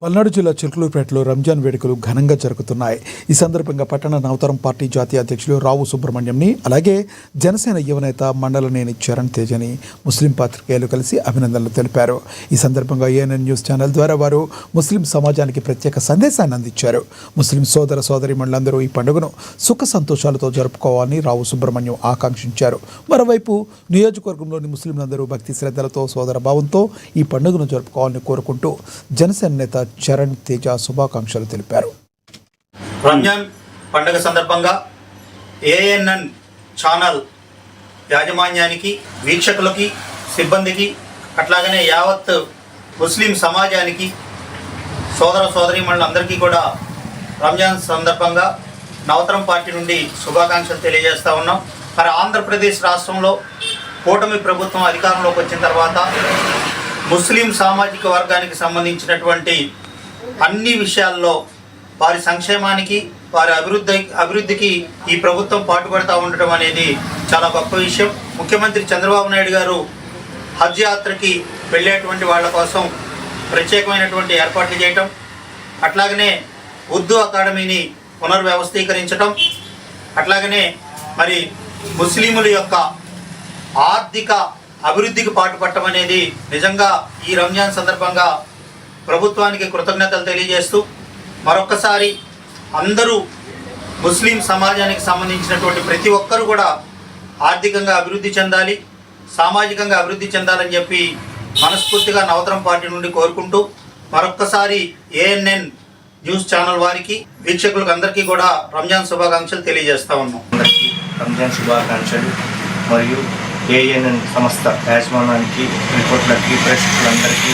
పల్నాడు జిల్లా చిలుకలూరుపేటలో రంజాన్ వేడుకలు ఘనంగా జరుగుతున్నాయి. ఈ సందర్భంగా పట్టణ నవతరం పార్టీ జాతీయ అధ్యక్షులు రావు సుబ్రహ్మణ్యంని, అలాగే జనసేన యువనేత మండలనేని చరణ్ తేజని ముస్లిం పాత్రికేయులు కలిసి అభినందనలు తెలిపారు. ఈ సందర్భంగా ఏఎన్ఎన్ న్యూస్ ఛానల్ ద్వారా వారు ముస్లిం సమాజానికి ప్రత్యేక సందేశాన్ని అందించారు. ముస్లిం సోదర సోదరీమణులందరూ ఈ పండుగను సుఖ సంతోషాలతో జరుపుకోవాలని రావు సుబ్రహ్మణ్యం ఆకాంక్షించారు. మరోవైపు నియోజకవర్గంలోని ముస్లింలందరూ భక్తి శ్రద్ధలతో సోదర భావంతో ఈ పండుగను జరుపుకోవాలని కోరుకుంటూ జనసేన నేత చరణ్ తేజ శుభాకాంక్షలు తెలిపారు. రంజాన్ పండుగ సందర్భంగా ఏఎన్ఎన్ ఛానల్ యాజమాన్యానికి, వీక్షకులకి, సిబ్బందికి, అట్లాగనే యావత్ ముస్లిం సమాజానికి, సోదర సోదరీమణులందరికీ కూడా రంజాన్ సందర్భంగా నవతరం పార్టీ నుండి శుభాకాంక్షలు తెలియజేస్తూ ఉన్నాం. మరి ఆంధ్రప్రదేశ్ రాష్ట్రంలో కూటమి ప్రభుత్వం అధికారంలోకి వచ్చిన తర్వాత ముస్లిం సామాజిక వర్గానికి సంబంధించినటువంటి అన్ని విషయాల్లో వారి సంక్షేమానికి, వారి అభివృద్ధికి ఈ ప్రభుత్వం పాటుపడుతూ ఉండటం అనేది చాలా గొప్ప విషయం. ముఖ్యమంత్రి చంద్రబాబు నాయుడు గారు హజ్ యాత్రకి వెళ్ళేటువంటి వాళ్ళ కోసం ప్రత్యేకమైనటువంటి ఏర్పాట్లు చేయటం, అట్లాగనే ఉర్దూ అకాడమీని పునర్వ్యవస్థీకరించటం, అట్లాగనే మరి ముస్లింల యొక్క ఆర్థిక అభివృద్ధికి పాటుపడటం అనేది నిజంగా ఈ రంజాన్ సందర్భంగా ప్రభుత్వానికి కృతజ్ఞతలు తెలియజేస్తూ మరొక్కసారి అందరూ ముస్లిం సమాజానికి సంబంధించినటువంటి ప్రతి ఒక్కరూ కూడా ఆర్థికంగా అభివృద్ధి చెందాలి, సామాజికంగా అభివృద్ధి చెందాలని చెప్పి మనస్ఫూర్తిగా నవతరం పార్టీ నుండి కోరుకుంటూ మరొక్కసారి ఏఎన్ఎన్ న్యూస్ ఛానల్ వారికి, వీక్షకులకు అందరికీ కూడా రంజాన్ శుభాకాంక్షలు తెలియజేస్తూ ఉన్నాం. అందరికీ రంజాన్ శుభాకాంక్షలు. మరియు ఏఎన్ఎన్ సంస్థ యాజమాన్యానికి, రిపోర్టర్లకి, ప్రేక్షకులందరికీ